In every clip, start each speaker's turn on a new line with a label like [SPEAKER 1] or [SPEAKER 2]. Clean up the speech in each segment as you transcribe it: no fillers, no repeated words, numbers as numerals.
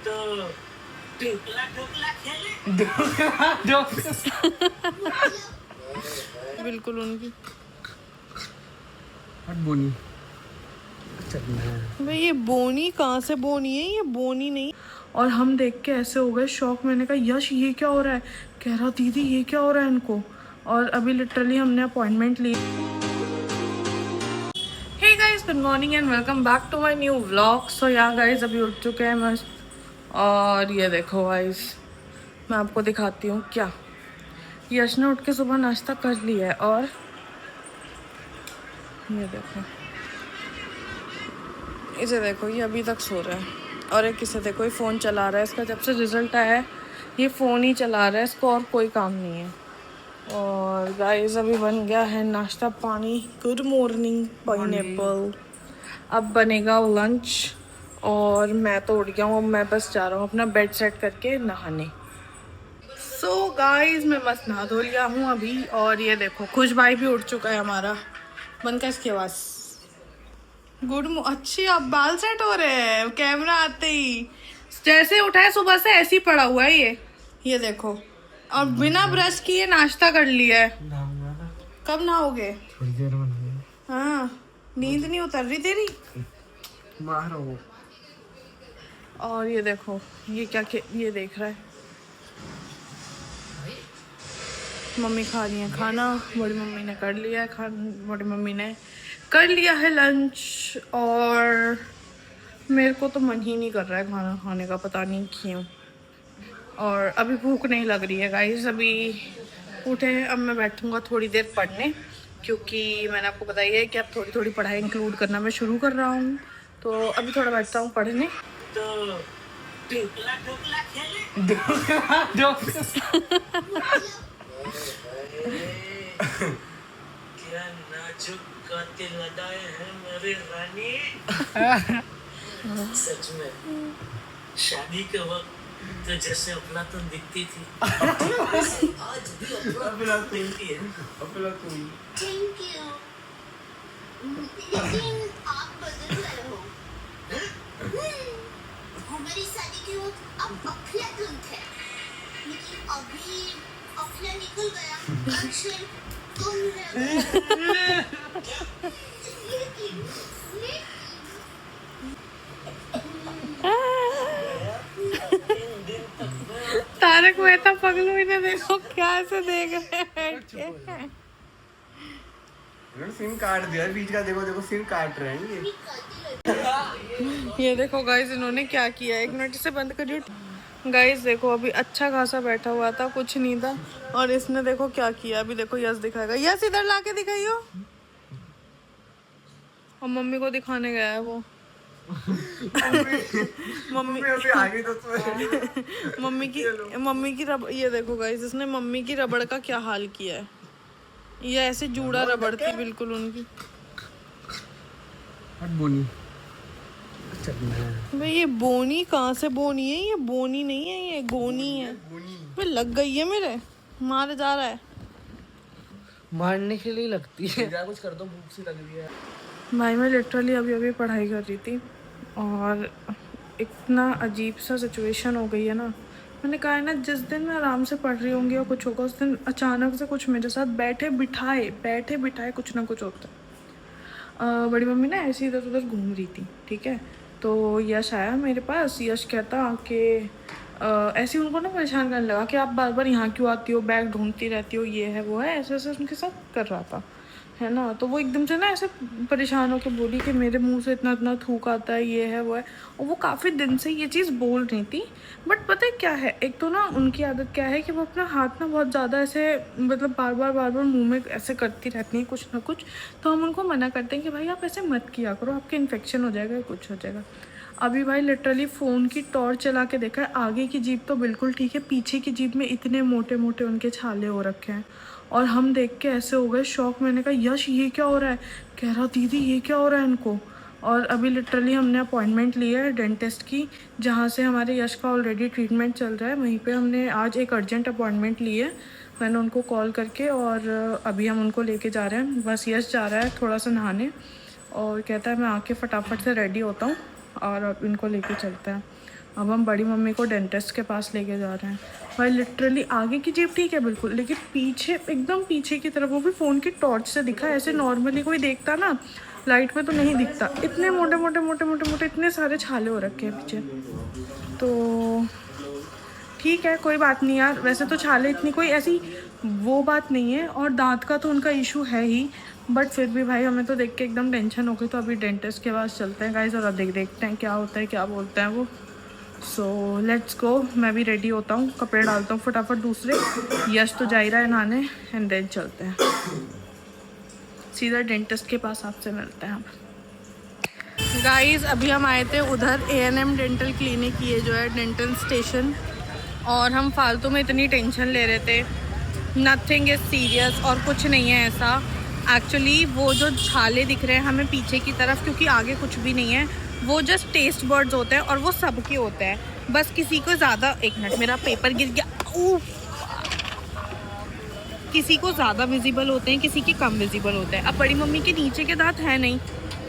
[SPEAKER 1] तो ढोकला ढोकला खेले।
[SPEAKER 2] बिल्कुल उनकी
[SPEAKER 3] बोनी
[SPEAKER 2] भाई, ये बोनी कहाँ से बोनी है? ये बोनी नहीं। और हम देख के ऐसे हो गए शॉक। मैंने कहा यश ये क्या हो रहा है? कह रहा दीदी ये क्या हो रहा है इनको। और अभी लिटरली हमने अपॉइंटमेंट ली। Hey guys, good morning and welcome back to my new vlog. So यहाँ गाइस अभी उठ चुके हैं मस्त। और ये देखो गाइस, मैं आपको दिखाती हूँ क्या। यश ने उठ के सुबह नाश्ता कर लिया है। और ये देखो, इसे देखो, ये अभी तक सो रहा है। और एक इसे देखो, ये फ़ोन चला रहा है। इसका जब से रिज़ल्ट आया है ये फ़ोन ही चला रहा है, इसको और कोई काम नहीं है। और गाइस अभी बन गया है नाश्ता पानी। Good morning pineapple. अब बनेगा लंच। और मैं तो उठ गया हूँ, अब मैं बस जा रहा हूँ अपना बेड सेट करके नहाने। सो गाइस मैं मस्त नहा धो लिया हूँ अभी। और ये देखो खुश भाई भी उठ चुका है हमारा। बंद का इसकी आवाज़। अच्छी, अब बाल सेट हो रहे हैं कैमरा आते ही। जैसे उठा है सुबह से ऐसे ही पड़ा हुआ है ये देखो। और बिना ब्रश किए नाश्ता कर लिया है। कब नहाओगे?
[SPEAKER 3] थोड़ी देर में।
[SPEAKER 2] हाँ, नींद नहीं उतर रही तेरी?
[SPEAKER 3] मारो।
[SPEAKER 2] और ये देखो, ये क्या ये देख रहा है। मम्मी खा रही है खाना। बड़ी मम्मी ने कर लिया है खाना। बड़ी मम्मी ने कर लिया है लंच। और मेरे को तो मन ही नहीं कर रहा है खाना खाने का, पता नहीं क्यों। और अभी भूख नहीं लग रही है गाइस। अभी उठे हैं, अब मैं बैठूंगा थोड़ी देर पढ़ने, क्योंकि मैंने आपको बताया है कि अब थोड़ी थोड़ी पढ़ाई इंक्लूड करना मैं शुरू कर रहा हूँ। तो अभी थोड़ा बैठता हूँ पढ़ने।
[SPEAKER 1] तो ढोकला ढोकला खेले। क्या नाजुक कातिल अदाएं हैं मेरी रानी। सच में शादी के वक्त तो जैसे अफलातून दिखती थी, आज भी अफलातून दिखती है।
[SPEAKER 4] थैंक यू, लेकिन आप बदल रहे हो। हमारी शादी के वक्त आप अफलातून थे, लेकिन अभी अफला निकल गया, अक्षर कम रह गया।
[SPEAKER 2] तारक मेहता पगलू, इन्हें देखो क्या ऐसे देख रहे हैं।
[SPEAKER 3] सिम काट दिया बीच का। देखो देखो सिम काट रहे हैं
[SPEAKER 2] ये देखो गाइस इन्होंने क्या किया। एक मिनट से बंद करिए गाइस। देखो अभी अच्छा खासा बैठा हुआ था, कुछ नहीं था। और इसने देखो क्या किया। अभी देखो यस दिखाएगा। यस इधर लाके दिखाइयो। और मम्मी को दिखाने गया है वो। मम्मी
[SPEAKER 3] आगे तो
[SPEAKER 2] मम्मी की ये देखो गाइस, इसने मम्मी की रबड़ का क्या हाल किया है। ये ऐसे जूड़ा रबड़ थी बिल्कुल उनकी।
[SPEAKER 3] बोनी
[SPEAKER 2] भाई, ये बोनी कहाँ से बोनी है? ये बोनी नहीं है, ये गोनी है। भाई लग गई है मेरे, मारे जा रहा है।
[SPEAKER 1] मारने के लिए लगती है। कुछ कर दो, भूख सी लग रही है।
[SPEAKER 2] भाई मैं लिटरली अभी अभी पढ़ाई कर रही थी और इतना अजीब सा सिचुएशन हो गई है ना। मैंने कहा है ना, जिस दिन मैं आराम से पढ़ रही होंगी और कुछ होगा, उस दिन अचानक से कुछ मेरे साथ बैठे बिठाए कुछ ना कुछ होता है। बड़ी मम्मी ना ऐसे इधर उधर घूम रही थी, ठीक है। तो यश आया मेरे पास। यश कहता कि ऐसे उनको ना परेशान करने लगा कि आप बार बार यहाँ क्यों आती हो, बैग ढूंढती रहती हो, ये है वो है, ऐसे ऐसे उनके साथ कर रहा था, है ना। तो वो एकदम से ना ऐसे परेशान होकर बोली कि मेरे मुंह से इतना इतना थूक आता है, ये है वो है। और वो काफ़ी दिन से ये चीज़ बोल रही थी। बट पता है क्या है, एक तो ना उनकी आदत क्या है कि वो अपना हाथ ना बहुत ज़्यादा ऐसे मतलब बार बार मुंह में ऐसे करती रहती हैं कुछ ना कुछ। तो हम उनको मना करते हैं कि भाई आप ऐसे मत किया करो, आपके इन्फेक्शन हो जाएगा, कुछ हो जाएगा। अभी भाई लिटरली फ़ोन की टॉर्च चला के देखा है, आगे की जीभ तो बिल्कुल ठीक है, पीछे की जीभ में इतने मोटे मोटे उनके छाले हो रखे हैं। और हम देख के ऐसे हो गए शॉक। मैंने कहा यश ये क्या हो रहा है? कह रहा दीदी ये क्या हो रहा है इनको। और अभी लिटरली हमने अपॉइंटमेंट लिया है डेंटिस्ट की, जहाँ से हमारे यश का ऑलरेडी ट्रीटमेंट चल रहा है। वहीं पे हमने आज एक अर्जेंट अपॉइंटमेंट ली है, मैंने उनको कॉल करके। और अभी हम उनको लेके जा रहे हैं। बस यश जा रहा है थोड़ा सा नहाने और कहता है मैं आके फटाफट से रेडी होता हूँ और अब इनको लेके चलते हैं। अब हम बड़ी मम्मी को डेंटिस्ट के पास लेके जा रहे हैं। भाई लिटरली आगे की जेब ठीक है बिल्कुल, लेकिन पीछे एकदम पीछे की तरफ, वो भी फ़ोन की टॉर्च से दिखा। ऐसे नॉर्मली कोई देखता ना लाइट में तो नहीं दिखता। इतने मोटे मोटे मोटे मोटे मोटे इतने सारे छाले हो रखे हैं पीछे। तो ठीक है, कोई बात नहीं यार। वैसे तो छाले इतनी कोई ऐसी वो बात नहीं है, और दांत का तो उनका इशू है ही, बट फिर भी भाई हमें तो देख के एकदम टेंशन हो गई। तो अभी डेंटिस्ट के पास चलते हैं गाइस, और अब देखते हैं क्या होता है, क्या बोलते हैं वो। So let's go. मैं भी रेडी होता हूँ, कपड़े डालता हूँ फटाफट दूसरे। यश तो जा ही रहा है नहाने, एंड देन चलते हैं सीधा डेंटिस्ट के पास। आपसे मिलते हैं हम गाइस। अभी हम आए थे उधर A&M डेंटल क्लिनिक, ये जो है डेंटल स्टेशन, और हम फालतू में इतनी टेंशन ले रहे थे। नथिंग इज़ सीरियस, और कुछ नहीं है ऐसा। एक्चुअली वो जो छाले दिख रहे हैं हमें पीछे की तरफ, क्योंकि आगे कुछ भी नहीं है, वो जस्ट टेस्ट बर्ड्स होते हैं, और वो सबके होते हैं। बस किसी को ज़्यादा, एक मिनट मेरा पेपर गिर गया, किसी को ज़्यादा विजिबल होते हैं, किसी के कम विजिबल होते हैं। अब बड़ी मम्मी के नीचे के दांत है नहीं,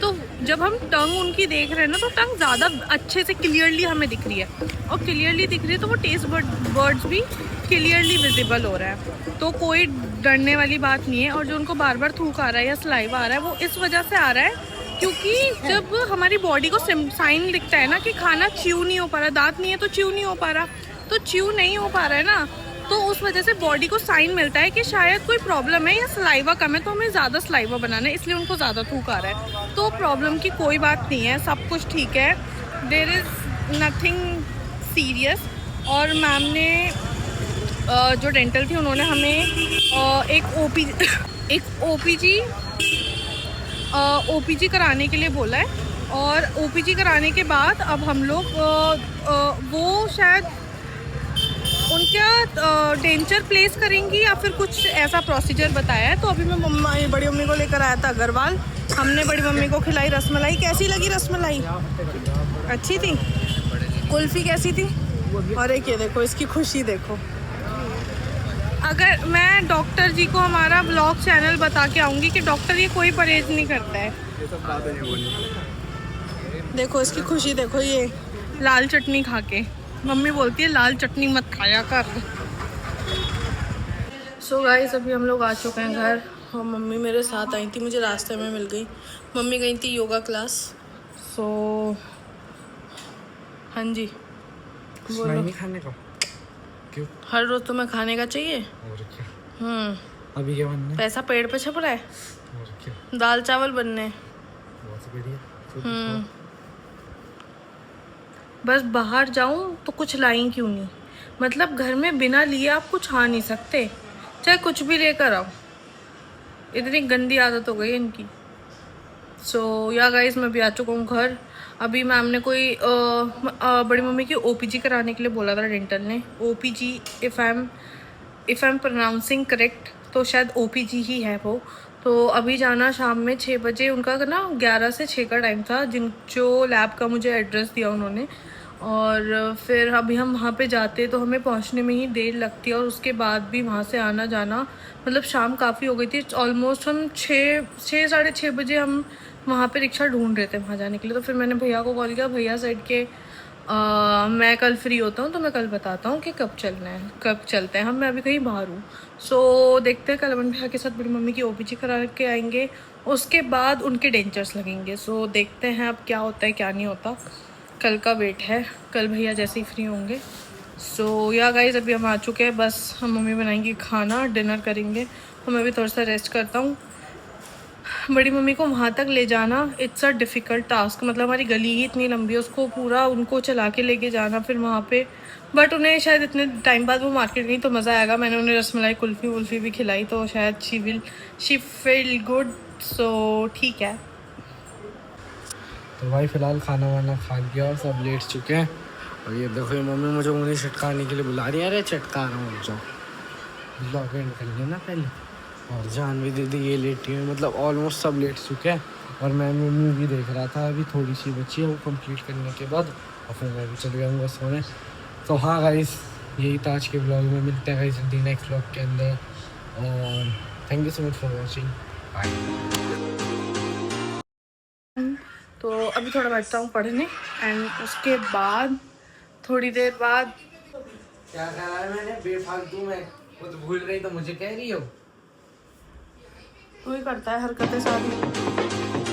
[SPEAKER 2] तो जब हम टंग उनकी देख रहे हैं ना, तो टंग ज़्यादा अच्छे से क्लियरली हमें दिख रही है, और क्लियरली दिख रही है तो वो टेस्ट बर्ड्स भी क्लियरली विजिबल हो रहा है। तो कोई डरने वाली बात नहीं है। और जो उनको बार बार थूक आ रहा है या सलाइवा आ रहा है, वो इस वजह से आ रहा है क्योंकि जब हमारी बॉडी को साइन दिखता है ना कि खाना च्यू नहीं हो पा रहा, दांत नहीं है तो च्यू नहीं हो पा रहा, तो च्यू नहीं हो पा रहा है ना, तो उस वजह से बॉडी को साइन मिलता है कि शायद कोई प्रॉब्लम है या सलाइवा कम है, तो हमें ज़्यादा सलाइवा बनाना है, इसलिए उनको ज़्यादा थूक आ रहा है। तो प्रॉब्लम की कोई बात नहीं है, सब कुछ ठीक है, देयर इज़ नथिंग सीरियस। और मैम ने जो डेंटल थी उन्होंने हमें एक OPG कराने के लिए बोला है, और OPG कराने के बाद अब हम लोग वो शायद उनका डेंचर प्लेस करेंगी या फिर कुछ ऐसा प्रोसीजर बताया है। तो अभी मैं बड़ी मम्मी को लेकर आया था अग्रवाल, हमने बड़ी मम्मी को खिलाई रसमलाई। कैसी लगी रसमलाई? अच्छी थी। कुल्फ़ी कैसी थी? और एक ये देखो, इसकी खुशी देखो। अगर मैं डॉक्टर जी को हमारा ब्लॉग चैनल बता के आऊँगी कि डॉक्टर ये कोई परहेज नहीं करता है। देखो इसकी खुशी देखो, ये लाल चटनी खा के। मम्मी बोलती है लाल चटनी मत खाया कर। सो गाइस अभी हम लोग आ चुके हैं घर, और मम्मी मेरे साथ आई थी, मुझे रास्ते में मिल गई। मम्मी गई थी योगा क्लास। सो हाँ जी बोलो।
[SPEAKER 3] नहीं खाने का क्यों?
[SPEAKER 2] हर रोज तुम्हें खाने का चाहिए?
[SPEAKER 3] अभी क्या बनना है?
[SPEAKER 2] पैसा पेड़ पे छप रहा है,
[SPEAKER 3] और क्या?
[SPEAKER 2] दाल चावल बनने।
[SPEAKER 3] बहुत बढ़िया।
[SPEAKER 2] बस बाहर जाऊं तो कुछ लाई क्यों नहीं, मतलब घर में बिना लिए आप कुछ आ नहीं सकते, चाहे कुछ भी लेकर आओ। इतनी गंदी आदत हो गई है इनकी। सो या गाइस मैं भी आ चुका हूँ घर। अभी मैम ने कोई बड़ी मम्मी की OPG कराने के लिए बोला था डेंटल ने। OPG if I am pronouncing correct, तो शायद OPG ही है वो। तो अभी जाना शाम में 6 बजे, उनका ना 11 से 6 का टाइम था, जो लैब का मुझे एड्रेस दिया उन्होंने। और फिर अभी हम वहाँ पे जाते तो हमें पहुँचने में ही देर लगती है, और उसके बाद भी वहाँ से आना जाना, मतलब शाम काफ़ी हो गई थी। ऑलमोस्ट हम 6 साढ़े 6 बजे हम वहाँ पे रिक्शा ढूंढ रहे थे वहाँ जाने के लिए। तो फिर मैंने भैया को कॉल किया, भैया साइड के मैं कल फ्री होता हूँ तो मैं कल बताता हूँ कि कब चलना है, कब चलते हैं हम। मैं अभी कहीं बाहर हूँ। सो देखते हैं, कल अपन भैया के साथ बड़ी मम्मी की OPG करा के आएंगे, उसके बाद उनके डेंचर्स लगेंगे। सो देखते हैं अब क्या होता है क्या नहीं होता, कल का वेट है, कल भैया जैसे ही फ्री होंगे। सो या गाइस अभी हम आ चुके हैं, बस हम मम्मी बनाएंगी खाना, डिनर करेंगे, और मैं भी थोड़ा सा रेस्ट करता हूँ। बड़ी मम्मी को वहाँ तक ले जाना इट्स अ डिफ़िकल्ट टास्क, मतलब हमारी गली ही इतनी लंबी है, उसको पूरा उनको चला के लेके जाना फिर वहाँ पे। बट उन्हें शायद इतने टाइम बाद वो मार्केट गई तो मज़ा आएगा। मैंने उन्हें रसमलाई कुल्फ़ी वुल्फ़ी भी खिलाई, तो शायद शी फील गुड। सो ठीक है।
[SPEAKER 3] तो भाई फिलहाल खाना वाना खा लिया और सब लेट चुके हैं। और ये देखो, ये मम्मी मुझे उंगली चटकाने के लिए बुला रही है। अरे चटका रहा हूँ, जाओ ब्लॉग एंड कर लेना पहले। और जान भी दीदी ये लेटी है, मतलब ऑलमोस्ट सब लेट चुके हैं। और मैं मूवी देख रहा था, अभी थोड़ी सी बची है, वो कंप्लीट करने के बाद और फिर मैं भी चल जाऊँगा सोने। तो हाँ गाइस, यही था आज के ब्लॉग में। मिलते हैं गाइस जल्दी नेक्स्ट ब्लॉग के अंदर, और thank you so much for watching. Bye.
[SPEAKER 2] तो अभी थोड़ा बैठता हूँ पढ़ने, एंड उसके बाद थोड़ी देर बाद
[SPEAKER 3] क्या करा है मैंने बेफालतू में? वो तो भूल गई तो मुझे कह रही हो।
[SPEAKER 2] तू ही करता है हरकतें सारी।